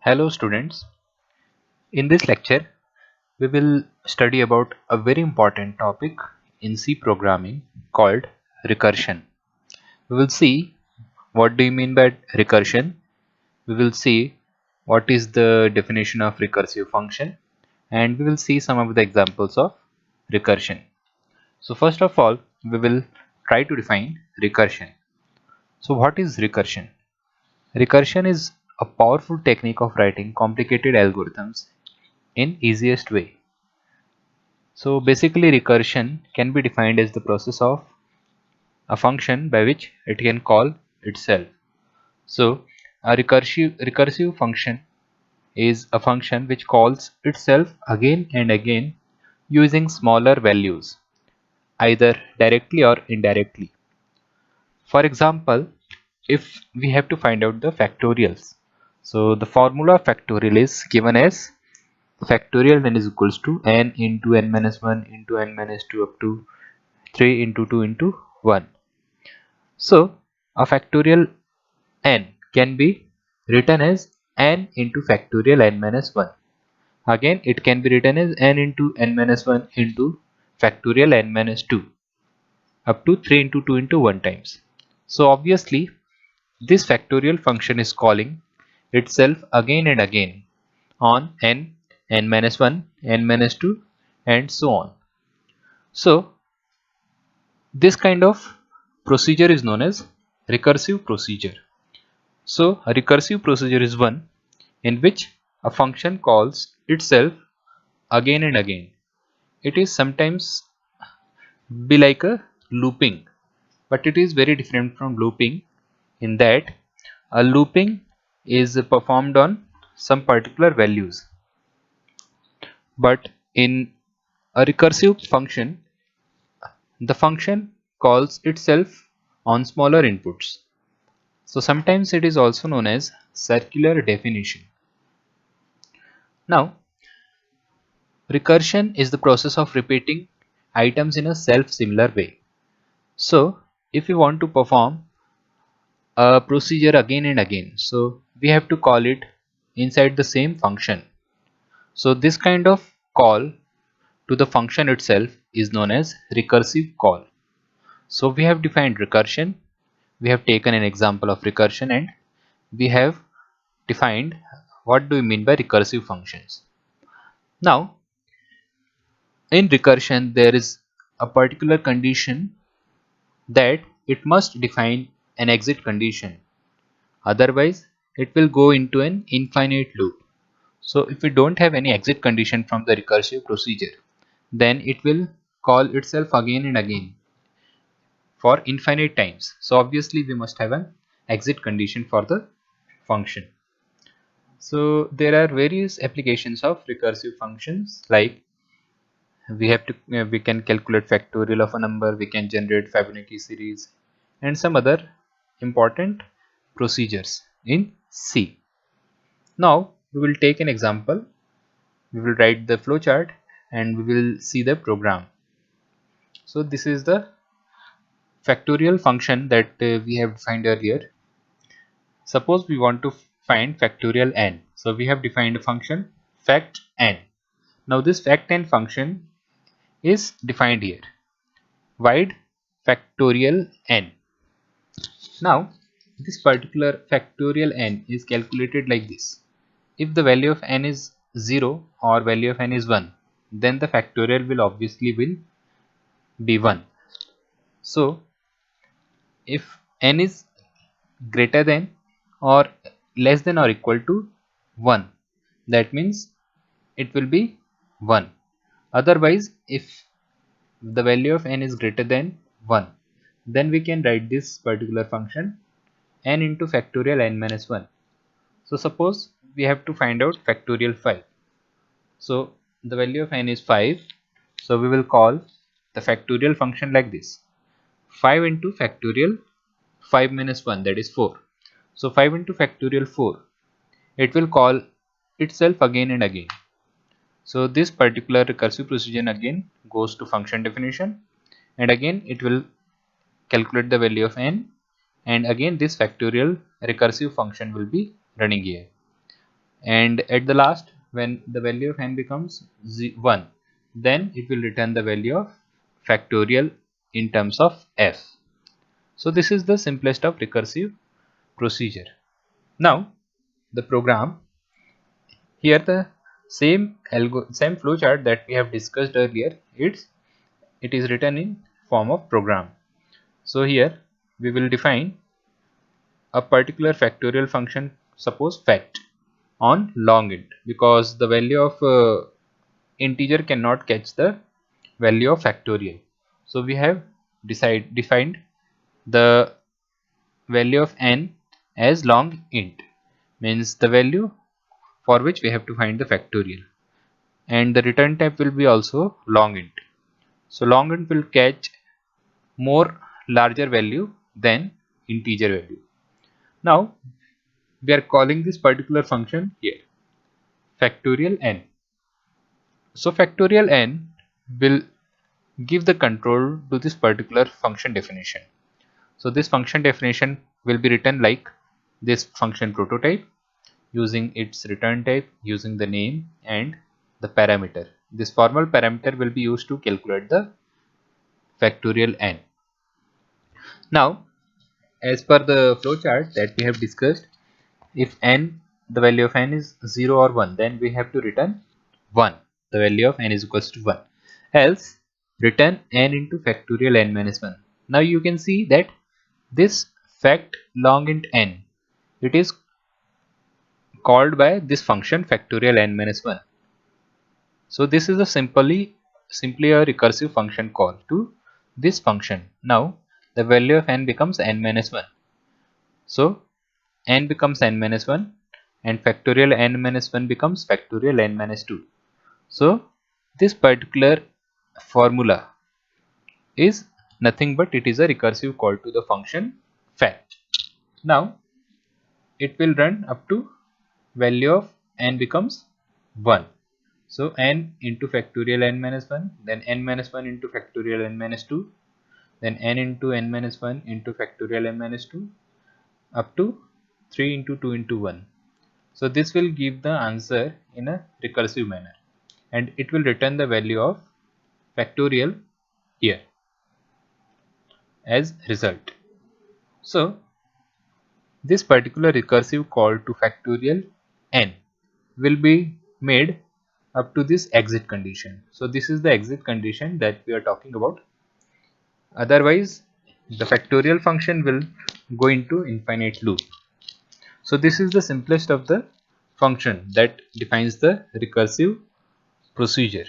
Hello students, in this lecture we will study about a very important topic in C programming called recursion. We will see what do you mean by recursion, we will see what is the definition of recursive function, and we will see some of the examples of recursion. So first of all we will try to define recursion. So what is recursion? Recursion is a powerful technique of writing complicated algorithms in easiest way. So basically recursion can be defined as the process of a function by which it can call itself. So a recursive function is a function which calls itself again and again using smaller values, either directly or indirectly. For example, if we have to find out the factorials, so the formula of factorial is given as factorial n is equals to n into n minus 1 into n minus 2 up to 3 into 2 into 1. So a factorial n can be written as n into factorial n minus 1. Again it can be written as n into n minus 1 into factorial n minus 2 up to 3 into 2 into 1 times. So obviously this factorial function is calling itself again and again on n, n minus 1, n minus 2 and so on. So this kind of procedure is known as recursive procedure. So a recursive procedure is one in which a function calls itself again and again. It is sometimes be like a looping, but it is very different from looping in that a looping is performed on some particular values, but in a recursive function the function calls itself on smaller inputs. So sometimes it is also known as circular definition. Now recursion is the process of repeating items in a self-similar way. So if we want to perform a procedure again and again, so we have to call it inside the same function. So this kind of call to the function itself is known as recursive call. So we have defined recursion, we have taken an example of recursion, and we have defined what do we mean by recursive functions. Now in recursion there is a particular condition that it must define an exit condition, otherwise it will go into an infinite loop. So if we don't have any exit condition from the recursive procedure, then it will call itself again and again for infinite times. So obviously we must have an exit condition for the function. So there are various applications of recursive functions, like we can calculate factorial of a number, we can generate Fibonacci series and some other important procedures in C. Now we will take an example, we will write the flowchart and we will see the program. So this is the factorial function that we have defined earlier. Suppose we want to find factorial n. So we have defined a function fact n. Now this fact n function is defined here. Void factorial n. Now this particular factorial n is calculated like this. If the value of n is 0 or value of n is 1, then the factorial will obviously be 1. So if n is greater than or less than or equal to 1, that means it will be 1. Otherwise if the value of n is greater than 1, then we can write this particular function n into factorial n minus 1. So suppose we have to find out factorial 5. So the value of n is 5. So we will call the factorial function like this: 5 into factorial 5 minus 1, that is 4. So 5 into factorial 4, it will call itself again and again. So this particular recursive procedure again goes to function definition, and again it will calculate the value of n, and again this factorial recursive function will be running here. and at the last when the value of n becomes 1, then it will return the value of factorial in terms of f. So this is the simplest of recursive procedure. Now the program here, the same flowchart that we have discussed earlier, it is written in form of program. So here we will define a particular factorial function, suppose fact, on long int, because the value of integer cannot catch the value of factorial. So we have defined the value of n as long int, means the value for which we have to find the factorial, and the return type will be also long int. So long int will catch more larger value than integer value. Now we are calling this particular function here factorial n. So factorial n will give the control to this particular function definition. So this function definition will be written like this function prototype, using its return type, using the name and the parameter. This formal parameter will be used to calculate the factorial n. Now as per the flowchart that we have discussed, if n, the value of n is 0 or 1, then we have to return 1, the value of n is equals to 1, else return n into factorial n minus 1. Now you can see that this fact long int n, it is called by this function factorial n minus 1. So this is a simply a recursive function call to this function. Now the value of n becomes n minus 1. So n becomes n minus 1 and factorial n minus 1 becomes factorial n minus 2. So this particular formula is nothing but it is a recursive call to the function fact. Now it will run up to value of n becomes 1. So n into factorial n minus 1, then n minus 1 into factorial n minus 2, then n into n minus 1 into factorial n minus 2, up to 3 into 2 into 1. So this will give the answer in a recursive manner, and it will return the value of factorial here as result. So this particular recursive call to factorial n will be made up to this exit condition. So this is the exit condition that we are talking about. Otherwise the factorial function will go into infinite loop. So this is the simplest of the function that defines the recursive procedure.